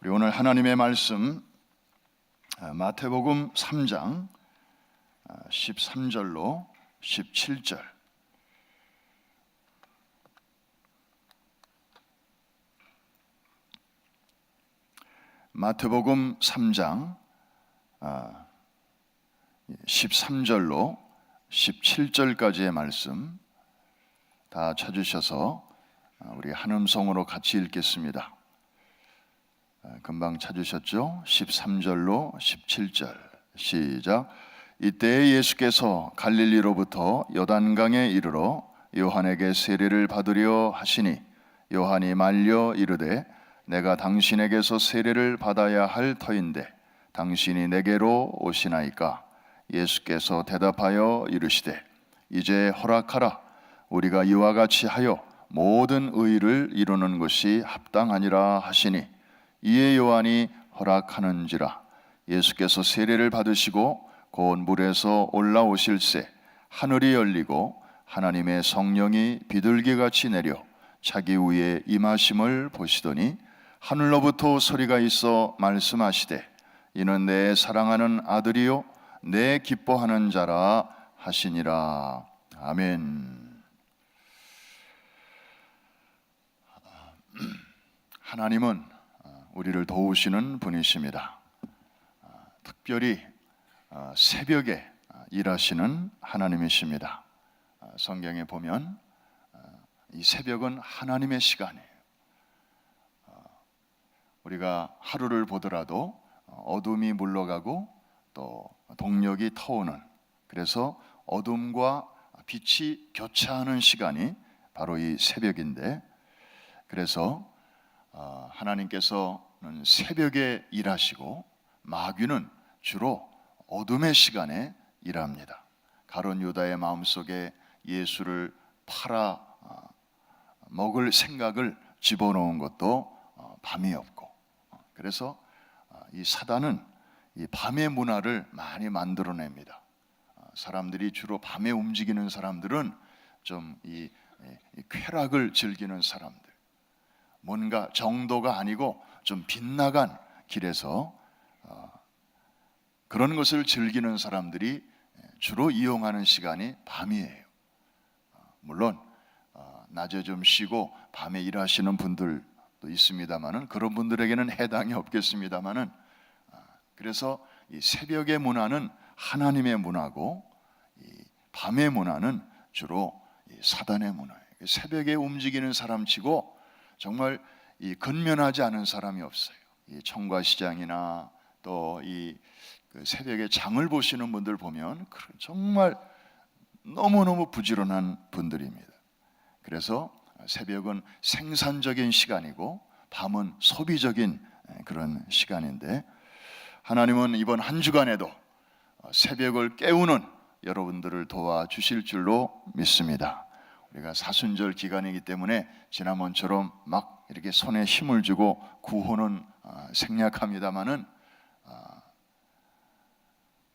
우리 오늘 하나님의 말씀 마태복음 3장 13절로 17절. 마태복음 3장 13절로 17절까지의 말씀 다 찾으셔서 우리 한음성으로 같이 읽겠습니다. 금방 찾으셨죠? 13절로 17절 시작. 이때 예수께서 갈릴리로부터 요단강에 이르러 요한에게 세례를 받으려 하시니 요한이 말려 이르되 내가 당신에게서 세례를 받아야 할 터인데 당신이 내게로 오시나이까? 예수께서 대답하여 이르시되 이제 허락하라. 우리가 이와 같이 하여 모든 의를 이루는 것이 합당하니라 하시니 이에 요한이 허락하는지라. 예수께서 세례를 받으시고 곧 물에서 올라오실새 하늘이 열리고 하나님의 성령이 비둘기같이 내려 자기 위에 임하심을 보시더니 하늘로부터 소리가 있어 말씀하시되 이는 내 사랑하는 아들이요 내 기뻐하는 자라 하시니라. 아멘. 하나님은 우리를 도우시는 분이십니다. 특별히 새벽에 일하시는 하나님이십니다. 성경에 보면 이 새벽은 하나님의 시간이에요. 우리가 하루를 보더라도 어둠이 물러가고 또 동력이 터오는, 그래서 어둠과 빛이 교차하는 시간이 바로 이 새벽인데, 그래서 하나님께서는 새벽에 일하시고 마귀는 주로 어둠의 시간에 일합니다. 가룟 유다의 마음속에 예수를 팔아 먹을 생각을 집어넣은 것도 밤이었고, 그래서 이 사단은 이 밤의 문화를 많이 만들어냅니다. 사람들이 주로 밤에 움직이는 사람들은 좀 이 쾌락을 즐기는 사람들, 뭔가 정도가 아니고 좀 빗나간 길에서 그런 것을 즐기는 사람들이 주로 이용하는 시간이 밤이에요. 물론 낮에 좀 쉬고 밤에 일하시는 분들도 있습니다만은 그런 분들에게는 해당이 없겠습니다만은, 그래서 이 새벽의 문화는 하나님의 문화고 이 밤의 문화는 주로 이 사단의 문화예요. 새벽에 움직이는 사람치고 정말 이 근면하지 않은 사람이 없어요. 이 청과시장이나 또 이 새벽에 장을 보시는 분들 보면 정말 너무너무 부지런한 분들입니다. 그래서 새벽은 생산적인 시간이고 밤은 소비적인 그런 시간인데, 하나님은 이번 한 주간에도 새벽을 깨우는 여러분들을 도와주실 줄로 믿습니다. 우리가 사순절 기간이기 때문에 지난번처럼 막 이렇게 손에 힘을 주고 구호는 생략합니다마는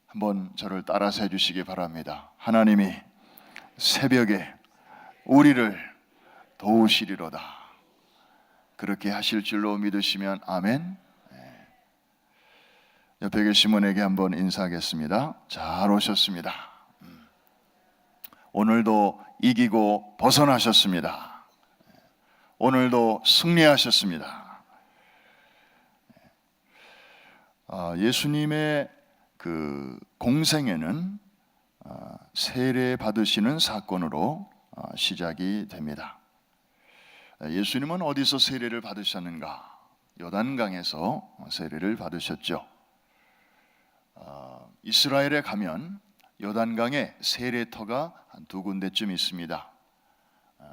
한번 저를 따라서 해주시기 바랍니다. 하나님이 새벽에 우리를 도우시리로다. 그렇게 하실 줄로 믿으시면 아멘. 옆에 계신 분에게 한번 인사하겠습니다. 잘 오셨습니다. 오늘도 이기고 벗어나셨습니다. 오늘도 승리하셨습니다. 예수님의 그 공생애는 세례 받으시는 사건으로 시작이 됩니다. 예수님은 어디서 세례를 받으셨는가? 요단강에서 세례를 받으셨죠. 이스라엘에 가면 요단강에 세례터가 한 두 군데쯤 있습니다.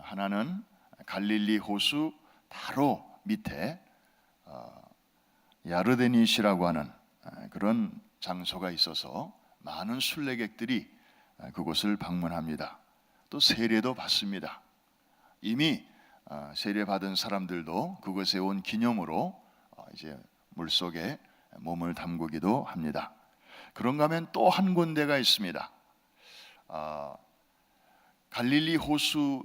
하나는 갈릴리 호수 바로 밑에 야르데니시라고 하는 그런 장소가 있어서 많은 순례객들이 그곳을 방문합니다. 또 세례도 받습니다. 이미 세례 받은 사람들도 그곳에 온 기념으로 이제 물속에 몸을 담그기도 합니다. 그런가 하면 또 한 군데가 있습니다. 갈릴리 호수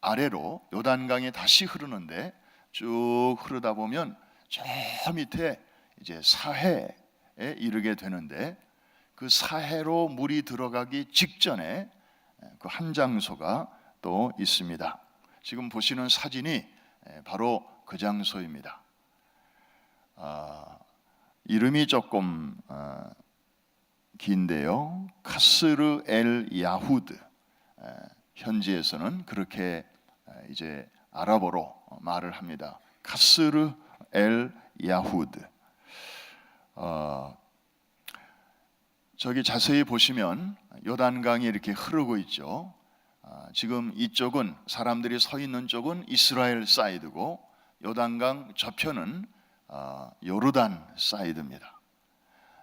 아래로 요단강이 다시 흐르는데 쭉 흐르다 보면 저 밑에 이제 사해에 이르게 되는데, 그 사해로 물이 들어가기 직전에 그 한 장소가 또 있습니다. 지금 보시는 사진이 바로 그 장소입니다. 이름이 조금 긴데요, 카스르 엘 야후드, 현지에서는 그렇게 이제 아랍어로 말을 합니다. 카스르 엘 야후드. 저기 자세히 보시면 요단강이 이렇게 흐르고 있죠. 지금 이쪽은, 사람들이 서 있는 쪽은 이스라엘 사이드고, 요단강 저편은 요르단 사이드입니다.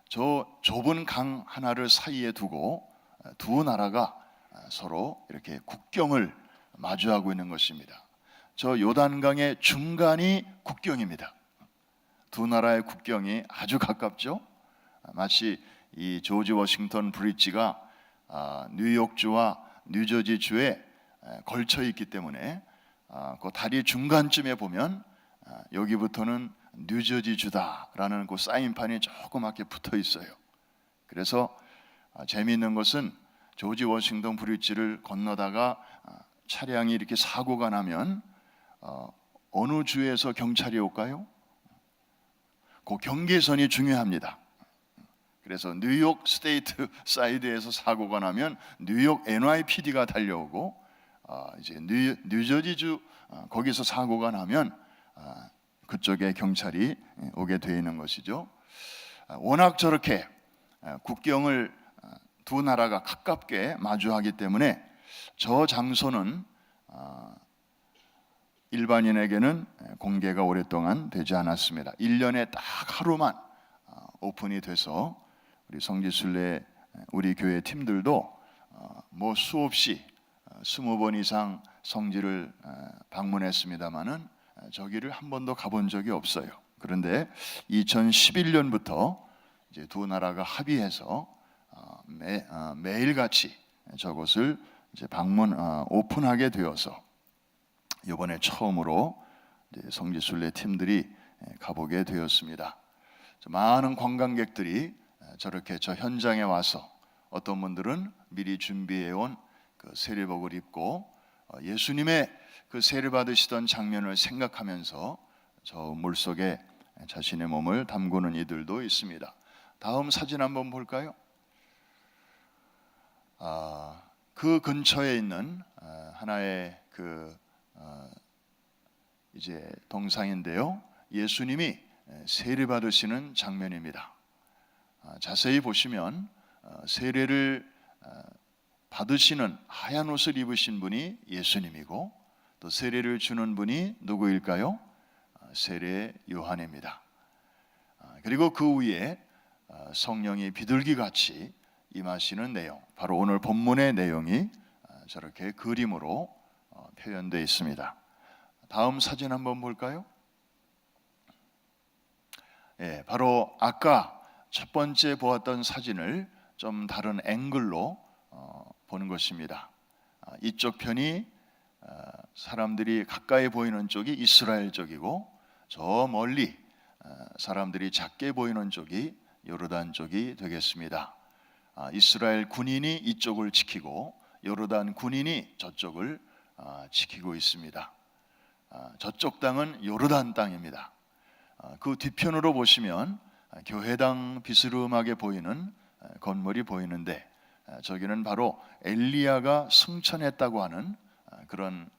저 좁은 강 하나를 사이에 두고 두 나라가 서로 이렇게 국경을 마주하고 있는 것입니다. 저 요단강의 중간이 국경입니다. 두 나라의 국경이 아주 가깝죠. 마치 이 조지 워싱턴 브릿지가 뉴욕주와 뉴저지주에 걸쳐 있기 때문에 그 다리 중간쯤에 보면 여기부터는 뉴저지주다라는 그 사인판이 조그맣게 붙어 있어요. 그래서 재미있는 것은 조지 워싱턴 브릿지를 건너다가 차량이 이렇게 사고가 나면 어느 주에서 경찰이 올까요? 그 경계선이 중요합니다. 그래서 뉴욕 스테이트 사이드에서 사고가 나면 뉴욕 NYPD가 달려오고, 이제 뉴저지주 거기서 사고가 나면 그쪽에 경찰이 오게 되어 있는 것이죠. 워낙 저렇게 국경을 두 나라가 가깝게 마주하기 때문에 저 장소는 일반인에게는 공개가 오랫동안 되지 않았습니다. 1년에 딱 하루만 오픈이 돼서 우리 성지순례 우리 교회 팀들도 뭐 수없이 20번 이상 성지를 방문했습니다마는 저기를 한 번도 가본 적이 없어요. 그런데 2011년부터 이제 두 나라가 합의해서 매일같이 저곳을 이제 오픈하게 되어서 이번에 처음으로 성지순례 팀들이 가보게 되었습니다. 많은 관광객들이 저렇게 저 현장에 와서, 어떤 분들은 미리 준비해온 그 세례복을 입고 예수님의 그 세례 받으시던 장면을 생각하면서 저 물속에 자신의 몸을 담그는 이들도 있습니다. 다음 사진 한번 볼까요? 그 근처에 있는 하나의 이제 동상인데요, 예수님이 세례 받으시는 장면입니다. 자세히 보시면 세례를 받으시는 하얀 옷을 입으신 분이 예수님이고, 또 세례를 주는 분이 누구일까요? 세례 요한입니다. 그리고 그 위에 성령이 비둘기같이 임하시는 내용, 바로 오늘 본문의 내용이 저렇게 그림으로 표현되어 있습니다. 다음 사진 한번 볼까요? 바로 아까 첫 번째 보았던 사진을 좀 다른 앵글로 보는 것입니다. 이쪽 편이 사람들이 가까이 보이는 쪽이 이스라엘 쪽이고, 저 멀리 사람들이 작게 보이는 쪽이 요르단 쪽이 되겠습니다. 이스라엘 군인이 이쪽을 지키고 요르단 군인이 저쪽을 지키고 있습니다. 저쪽 땅은 요르단 땅입니다. 그 뒤편으로 보시면 교회당 비스름하게 보이는 건물이 보이는데, 저기는 바로 엘리야가 승천했다고 하는 그런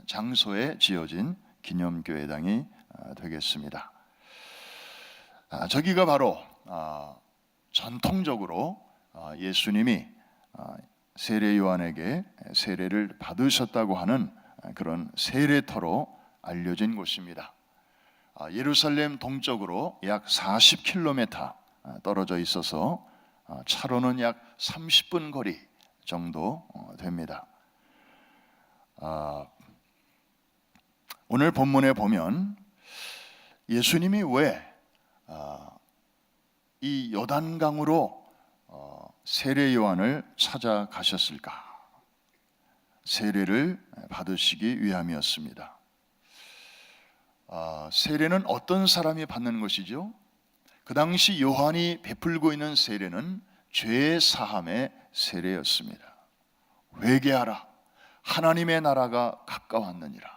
장소에 지어진 기념교회당이 되겠습니다. 저기가 바로 전통적으로 예수님이 세례 요한에게 세례를 받으셨다고 하는 그런 세례터로 알려진 곳입니다. 예루살렘 동쪽으로 약 40km 떨어져 있어서 차로는 약 30분 거리 정도 됩니다. 오늘 본문에 보면 예수님이 왜 이 요단강으로 세례 요한을 찾아가셨을까? 세례를 받으시기 위함이었습니다. 세례는 어떤 사람이 받는 것이죠? 그 당시 요한이 베풀고 있는 세례는 죄 사함의 세례였습니다. 회개하라, 하나님의 나라가 가까웠느니라.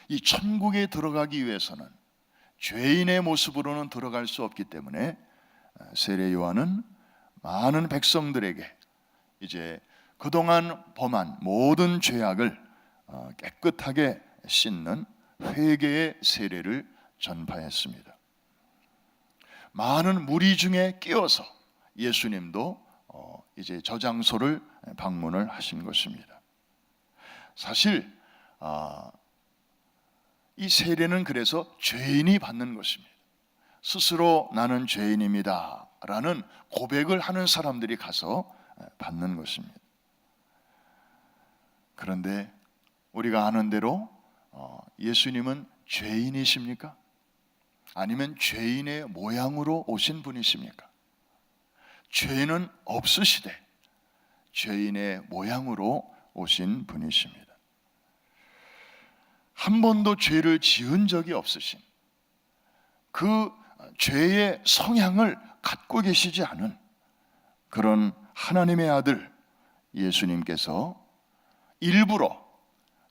이 천국에 들어가기 위해서는 죄인의 모습으로는 들어갈 수 없기 때문에 세례 요한은 많은 백성들에게 이제 그동안 범한 모든 죄악을 깨끗하게 씻는 회개의 세례를 전파했습니다. 많은 무리 중에 끼어서 예수님도 이제 저 장소를 방문을 하신 것입니다. 사실 이 세례는 그래서 죄인이 받는 것입니다. 스스로 나는 죄인입니다 라는 고백을 하는 사람들이 가서 받는 것입니다. 그런데 우리가 아는 대로 예수님은 죄인이십니까? 아니면 죄인의 모양으로 오신 분이십니까? 죄는 없으시되 죄인의 모양으로 오신 분이십니다. 한 번도 죄를 지은 적이 없으신, 그 죄의 성향을 갖고 계시지 않은 그런 하나님의 아들 예수님께서 일부러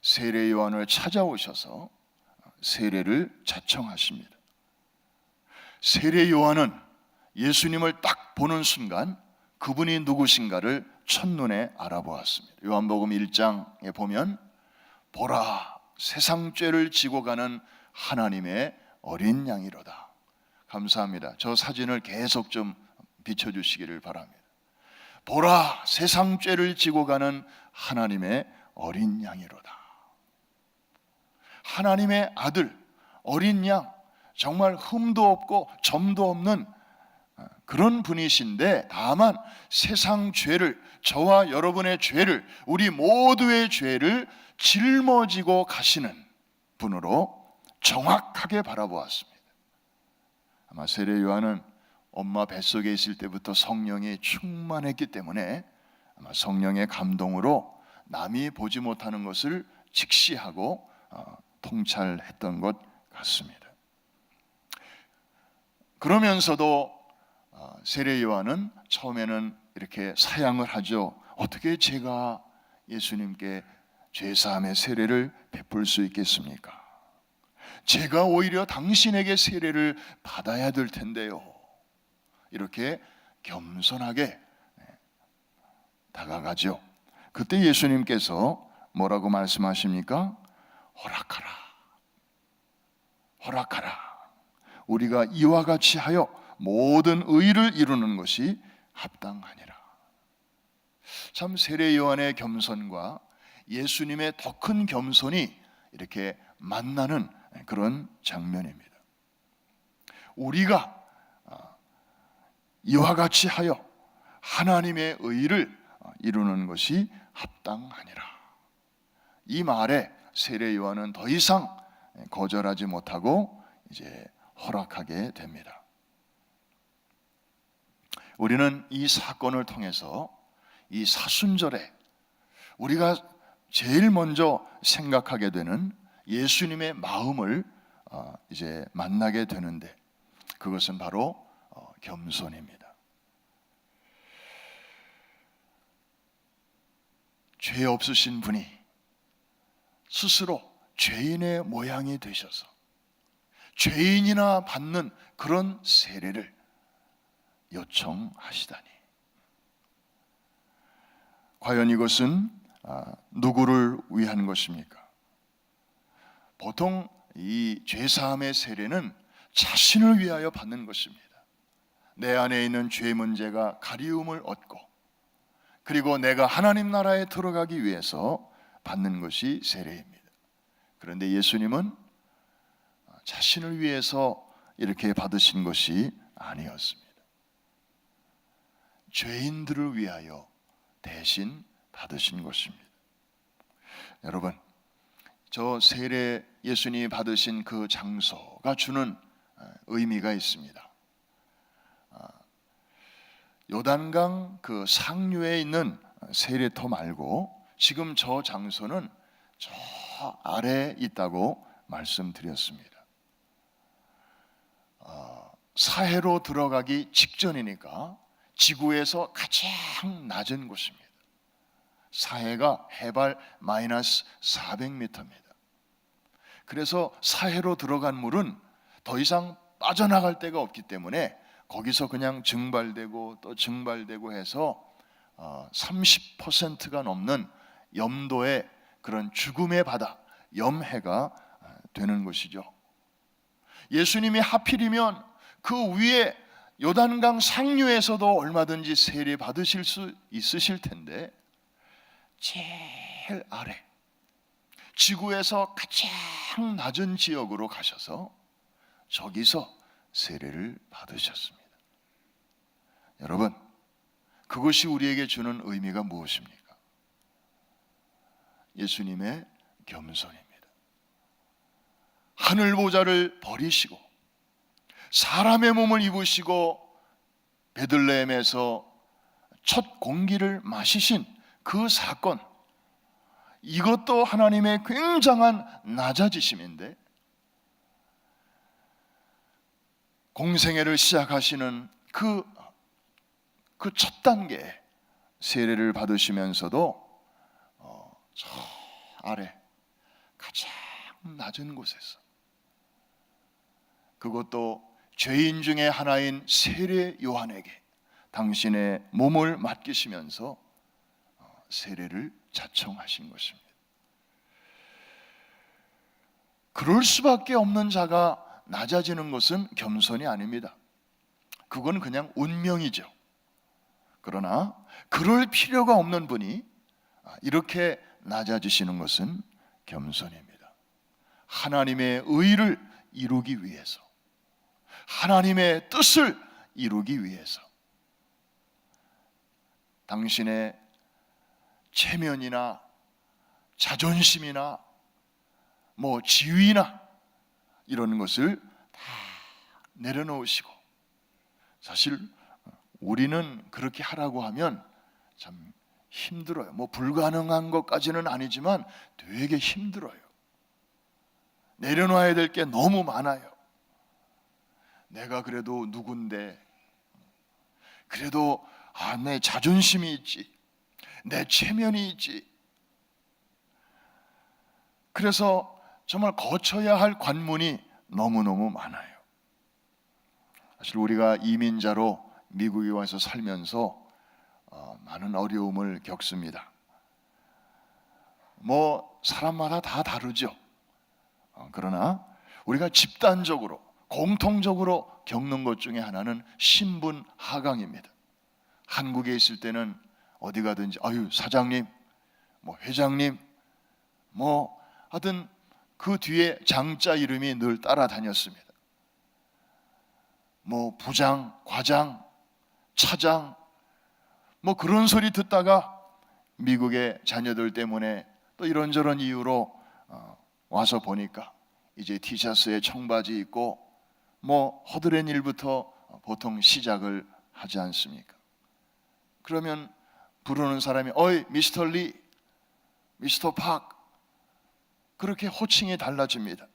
세례 요한을 찾아오셔서 세례를 자청하십니다. 세례 요한은 예수님을 딱 보는 순간 그분이 누구신가를 첫눈에 알아보았습니다. 요한복음 1장에 보면 보라, 세상 죄를 지고 가는 하나님의 어린 양이로다. 감사합니다. 저 사진을 계속 좀 비춰주시기를 바랍니다. 보라, 세상 죄를 지고 가는 하나님의 어린 양이로다. 하나님의 아들, 어린 양, 정말 흠도 없고 점도 없는 그런 분이신데, 다만 세상 죄를, 저와 여러분의 죄를, 우리 모두의 죄를 짊어지고 가시는 분으로 정확하게 바라보았습니다. 아마 세례 요한은 엄마 뱃속에 있을 때부터 성령이 충만했기 때문에 아마 성령의 감동으로 남이 보지 못하는 것을 직시하고 통찰했던 것 같습니다. 그러면서도 세례 요한은 처음에는 이렇게 사양을 하죠. 어떻게 제가 예수님께 죄사함의 세례를 베풀 수 있겠습니까? 제가 오히려 당신에게 세례를 받아야 될 텐데요. 이렇게 겸손하게 다가가죠. 그때 예수님께서 뭐라고 말씀하십니까? 허락하라, 허락하라. 우리가 이와 같이 하여 모든 의를 이루는 것이 합당하니라. 참 세례 요한의 겸손과 예수님의 더 큰 겸손이 이렇게 만나는 그런 장면입니다. 우리가 이와 같이 하여 하나님의 의를 이루는 것이 합당하니라. 이 말에 세례 요한은 더 이상 거절하지 못하고 이제 허락하게 됩니다. 우리는 이 사건을 통해서 이 사순절에 우리가 제일 먼저 생각하게 되는 예수님의 마음을 이제 만나게 되는데, 그것은 바로 겸손입니다. 죄 없으신 분이 스스로 죄인의 모양이 되셔서 죄인이나 받는 그런 세례를 요청하시다니, 과연 이것은 누구를 위한 것입니까? 보통 이 죄사함의 세례는 자신을 위하여 받는 것입니다. 내 안에 있는 죄 문제가 가리움을 얻고, 그리고 내가 하나님 나라에 들어가기 위해서 받는 것이 세례입니다. 그런데 예수님은 자신을 위해서 이렇게 받으신 것이 아니었습니다. 죄인들을 위하여 대신 받으신 것입니다. 여러분, 저 세례 예수님이 받으신 그 장소가 주는 의미가 있습니다. 요단강 그 상류에 있는 세례터 말고 지금 저 장소는 저 아래에 있다고 말씀드렸습니다. 사해로 들어가기 직전이니까 지구에서 가장 낮은 곳입니다. 사해가 해발 마이너스 400m입니다. 그래서 사해로 들어간 물은 더 이상 빠져나갈 데가 없기 때문에 거기서 그냥 증발되고 또 증발되고 해서 30%가 넘는 염도의 그런 죽음의 바다, 염해가 되는 것이죠. 예수님이 하필이면 그 위에 요단강 상류에서도 얼마든지 세례 받으실 수 있으실 텐데 제일 아래 지구에서 가장 낮은 지역으로 가셔서 저기서 세례를 받으셨습니다. 여러분, 그것이 우리에게 주는 의미가 무엇입니까? 예수님의 겸손입니다. 하늘 보좌를 버리시고 사람의 몸을 입으시고 베들레헴에서 첫 공기를 마시신 그 사건, 이것도 하나님의 굉장한 낮아지심인데 공생애를 시작하시는 그 첫 단계에 세례를 받으시면서도 저 아래 가장 낮은 곳에서, 그것도 죄인 중에 하나인 세례 요한에게 당신의 몸을 맡기시면서 세례를 자청하신 것입니다. 그럴 수밖에 없는 자가 낮아지는 것은 겸손이 아닙니다. 그건 그냥 운명이죠. 그러나 그럴 필요가 없는 분이 이렇게 낮아지시는 것은 겸손입니다. 하나님의 의를 이루기 위해서, 하나님의 뜻을 이루기 위해서 당신의 체면이나 자존심이나 지위나 이런 것을 다 내려놓으시고, 사실 우리는 그렇게 하라고 하면 참 힘들어요. 불가능한 것까지는 아니지만 되게 힘들어요. 내려놔야 될 게 너무 많아요. 내가 그래도 누군데, 그래도 내 자존심이 있지, 내 체면이 있지. 그래서 정말 거쳐야 할 관문이 너무너무 많아요. 사실 우리가 이민자로 미국에 와서 살면서 많은 어려움을 겪습니다. 사람마다 다 다르죠. 그러나 우리가 집단적으로 공통적으로 겪는 것 중에 하나는 신분 하강입니다. 한국에 있을 때는 어디 가든지 사장님, 회장님, 하여튼 그 뒤에 장자 이름이 늘 따라다녔습니다. 부장, 과장, 차장, 그런 소리 듣다가 미국의 자녀들 때문에 또 이런저런 이유로 와서 보니까 이제 티셔츠에 청바지 입고 허드렛 일부터 보통 시작을 하지 않습니까? 그러면 부르는 사람이 어이 미스터 리, 미스터 팍, 그렇게 호칭이 달라집니다.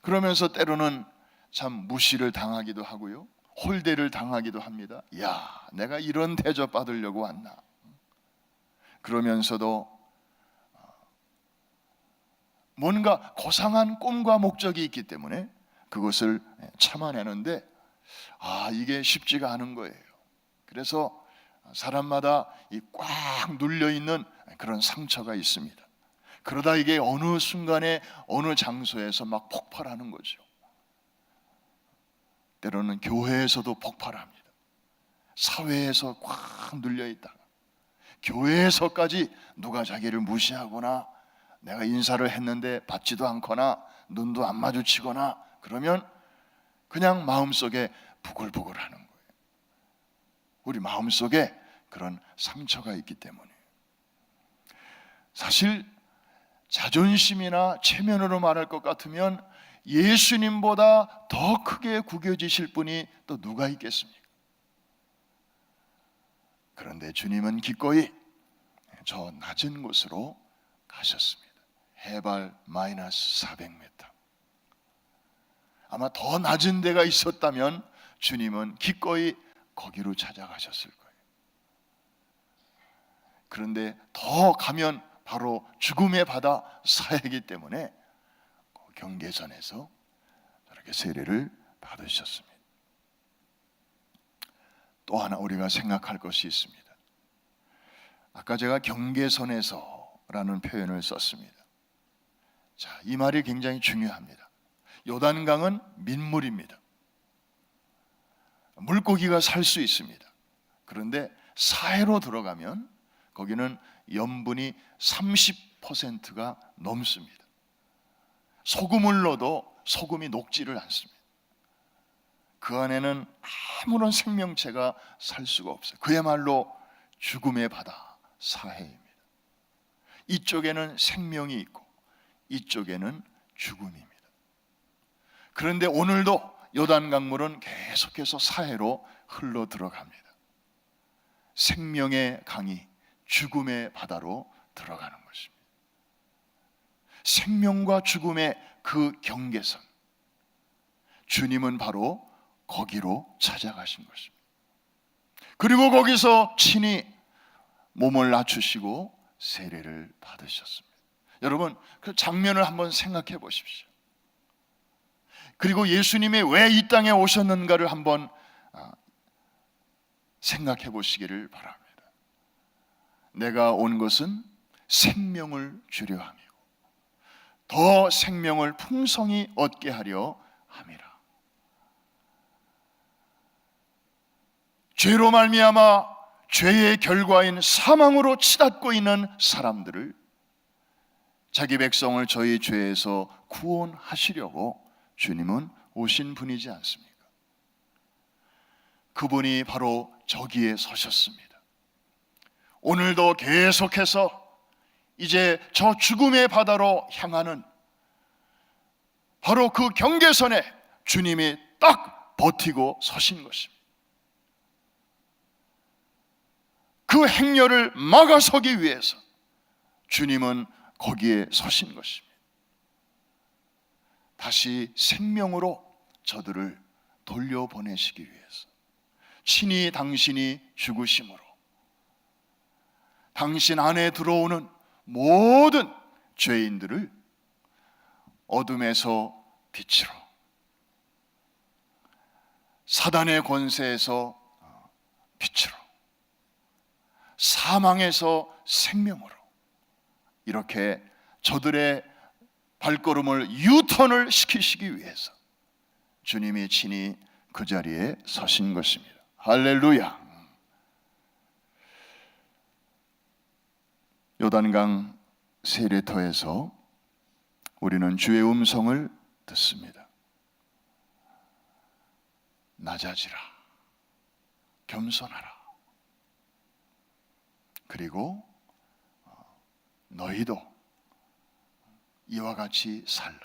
그러면서 때로는 참 무시를 당하기도 하고요, 홀대를 당하기도 합니다. 야, 내가 이런 대접 받으려고 왔나? 그러면서도 뭔가 고상한 꿈과 목적이 있기 때문에 그것을 참아내는데 이게 쉽지가 않은 거예요. 그래서 사람마다 꽉 눌려있는 그런 상처가 있습니다. 그러다 이게 어느 순간에 어느 장소에서 막 폭발하는 거죠. 때로는 교회에서도 폭발합니다. 사회에서 꽉 눌려있다가 교회에서까지 누가 자기를 무시하거나 내가 인사를 했는데 받지도 않거나 눈도 안 마주치거나 그러면 그냥 마음속에 부글부글하는 거예요. 우리 마음속에 그런 상처가 있기 때문에. 사실 자존심이나 체면으로 말할 것 같으면 예수님보다 더 크게 구겨지실 분이 또 누가 있겠습니까? 그런데 주님은 기꺼이 저 낮은 곳으로 가셨습니다. 해발 마이너스 400m. 아마 더 낮은 데가 있었다면 주님은 기꺼이 거기로 찾아가셨을 거예요. 그런데 더 가면 바로 죽음의 바다 사해이기 때문에 경계선에서 저렇게 세례를 받으셨습니다. 또 하나 우리가 생각할 것이 있습니다. 아까 제가 경계선에서라는 표현을 썼습니다. 자, 이 말이 굉장히 중요합니다. 요단강은 민물입니다. 물고기가 살 수 있습니다. 그런데 사해로 들어가면 거기는 염분이 30%가 넘습니다. 소금을 넣어도 소금이 녹지를 않습니다. 그 안에는 아무런 생명체가 살 수가 없어요. 그야말로 죽음의 바다 사해입니다. 이쪽에는 생명이 있고 이쪽에는 죽음입니다. 그런데 오늘도 요단강물은 계속해서 사해로 흘러 들어갑니다. 생명의 강이 죽음의 바다로 들어가는 것입니다. 생명과 죽음의 그 경계선, 주님은 바로 거기로 찾아가신 것입니다. 그리고 거기서 친히 몸을 낮추시고 세례를 받으셨습니다. 여러분, 그 장면을 한번 생각해 보십시오. 그리고 예수님이 왜 이 땅에 오셨는가를 한번 생각해 보시기를 바랍니다. 내가 온 것은 생명을 주려 함이고 더 생명을 풍성히 얻게 하려 함이라. 죄로 말미암아 죄의 결과인 사망으로 치닫고 있는 사람들을 자기 백성을 저희 죄에서 구원하시려고 주님은 오신 분이지 않습니까? 그분이 바로 저기에 서셨습니다. 오늘도 계속해서 이제 저 죽음의 바다로 향하는 바로 그 경계선에 주님이 딱 버티고 서신 것입니다. 그 행렬을 막아서기 위해서 주님은 거기에 서신 것입니다. 다시 생명으로 저들을 돌려보내시기 위해서 친히 당신이 죽으심으로 당신 안에 들어오는 모든 죄인들을 어둠에서 빛으로, 사단의 권세에서 빛으로, 사망에서 생명으로 이렇게 저들의 발걸음을 유턴을 시키시기 위해서 주님이 친히 그 자리에 서신 것입니다. 할렐루야. 요단강 세례터에서 우리는 주의 음성을 듣습니다. 낮아지라, 겸손하라. 그리고 너희도 이와 같이 살라.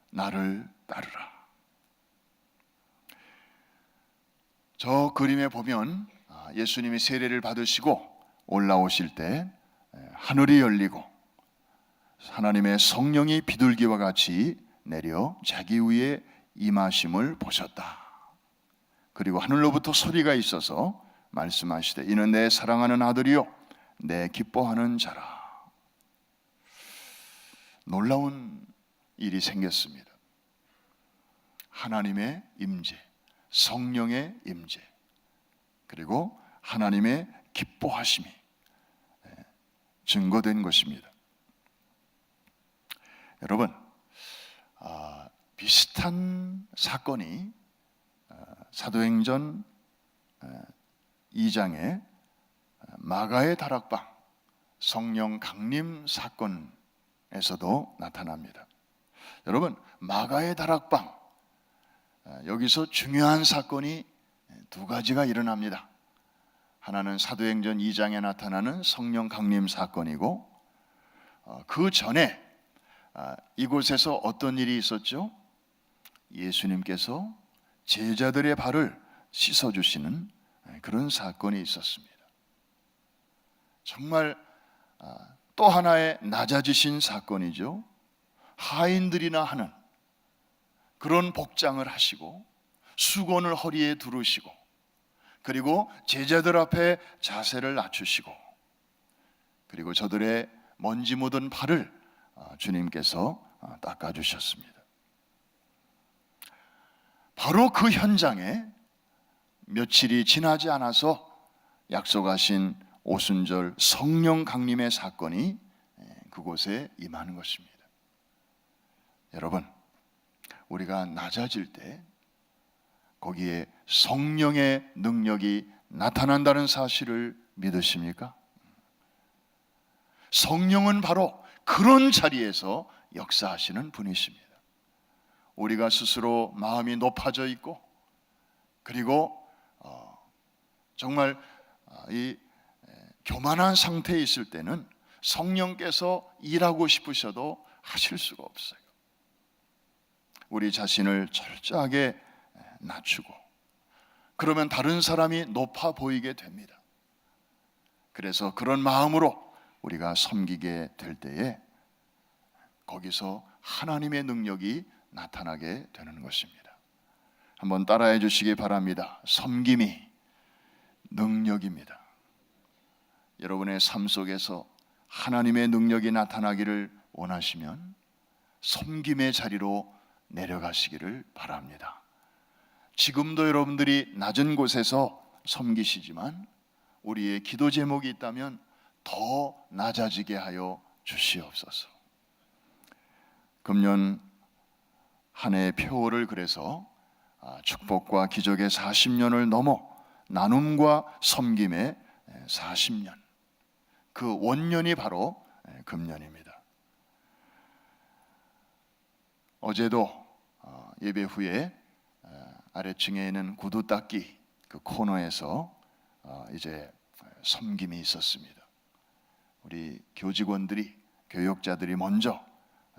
나를 따르라. 저 그림에 보면 예수님이 세례를 받으시고 올라오실 때 하늘이 열리고 하나님의 성령이 비둘기와 같이 내려 자기 위에 임하심을 보셨다. 그리고 하늘로부터 소리가 있어서 말씀하시되 이는 내 사랑하는 아들이요 내 기뻐하는 자라. 놀라운 일이 생겼습니다. 하나님의 임재, 성령의 임재, 그리고 하나님의 기뻐하심이 증거된 것입니다. 여러분, 비슷한 사건이 사도행전 2장의 마가의 다락방 성령 강림 사건에서도 나타납니다. 여러분, 마가의 다락방, 여기서 중요한 사건이 두 가지가 일어납니다. 하나는 사도행전 2장에 나타나는 성령 강림 사건이고, 그 전에 이곳에서 어떤 일이 있었죠? 예수님께서 제자들의 발을 씻어주시는 그런 사건이 있었습니다. 정말 또 하나의 낮아지신 사건이죠. 하인들이나 하는 그런 복장을 하시고 수건을 허리에 두르시고 그리고 제자들 앞에 자세를 낮추시고 그리고 저들의 먼지 묻은 발을 주님께서 닦아주셨습니다. 바로 그 현장에 며칠이 지나지 않아서 약속하신 오순절 성령 강림의 사건이 그곳에 임하는 것입니다. 여러분, 우리가 낮아질 때 거기에 성령의 능력이 나타난다는 사실을 믿으십니까? 성령은 바로 그런 자리에서 역사하시는 분이십니다. 우리가 스스로 마음이 높아져 있고 그리고 정말 이 교만한 상태에 있을 때는 성령께서 일하고 싶으셔도 하실 수가 없어요. 우리 자신을 철저하게 낮추고 그러면 다른 사람이 높아 보이게 됩니다. 그래서 그런 마음으로 우리가 섬기게 될 때에 거기서 하나님의 능력이 나타나게 되는 것입니다. 한번 따라해 주시기 바랍니다. 섬김이 능력입니다. 여러분의 삶 속에서 하나님의 능력이 나타나기를 원하시면 섬김의 자리로 내려가시기를 바랍니다. 지금도 여러분들이 낮은 곳에서 섬기시지만 우리의 기도 제목이 있다면 더 낮아지게 하여 주시옵소서. 금년 한 해의 표어를 그래서 축복과 기적의 40년을 넘어 나눔과 섬김의 40년, 그 원년이 바로 금년입니다. 어제도 예배 후에 아래층에 있는 구두 닦기 그 코너에서 이제 섬김이 있었습니다. 우리 교직원들이, 교역자들이 먼저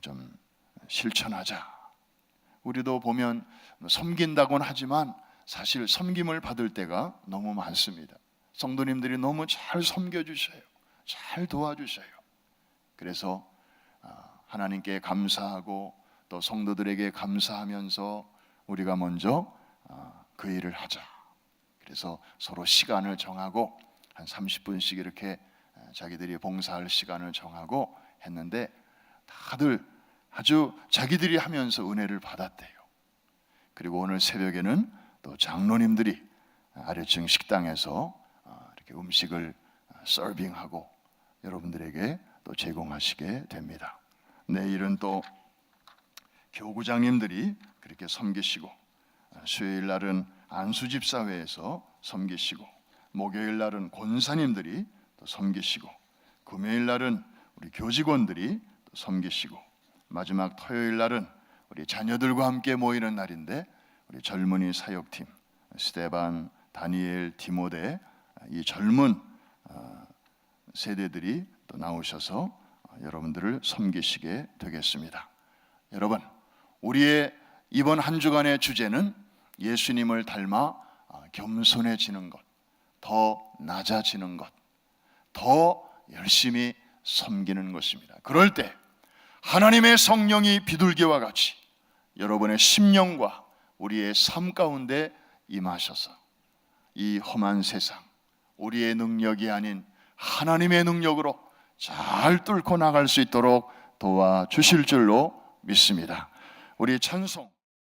좀 실천하자. 우리도 보면 섬긴다고는 하지만 사실 섬김을 받을 때가 너무 많습니다. 성도님들이 너무 잘 섬겨주셔요. 잘 도와주셔요. 그래서 하나님께 감사하고 또 성도들에게 감사하면서 우리가 먼저 그 일을 하자. 그래서 서로 시간을 정하고 한 30분씩 이렇게 자기들이 봉사할 시간을 정하고 했는데 다들 아주 자기들이 하면서 은혜를 받았대요. 그리고 오늘 새벽에는 또 장로님들이 아래층 식당에서 이렇게 음식을 서빙하고 여러분들에게 또 제공하시게 됩니다. 내일은 또 교구장님들이 그렇게 섬기시고 수요일 날은 안수집사회에서 섬기시고 목요일 날은 권사님들이 또 섬기시고 금요일 날은 우리 교직원들이 또 섬기시고 마지막 토요일 날은 우리 자녀들과 함께 모이는 날인데 우리 젊은이 사역팀 스테반, 다니엘, 디모데 이 젊은 세대들이 또 나오셔서 여러분들을 섬기시게 되겠습니다. 여러분, 우리의 이번 한 주간의 주제는 예수님을 닮아 겸손해지는 것, 더 낮아지는 것, 더 열심히 섬기는 것입니다. 그럴 때 하나님의 성령이 비둘기와 같이 여러분의 심령과 우리의 삶 가운데 임하셔서 이 험한 세상, 우리의 능력이 아닌 하나님의 능력으로 잘 뚫고 나갈 수 있도록 도와주실 줄로 믿습니다. 우리 찬송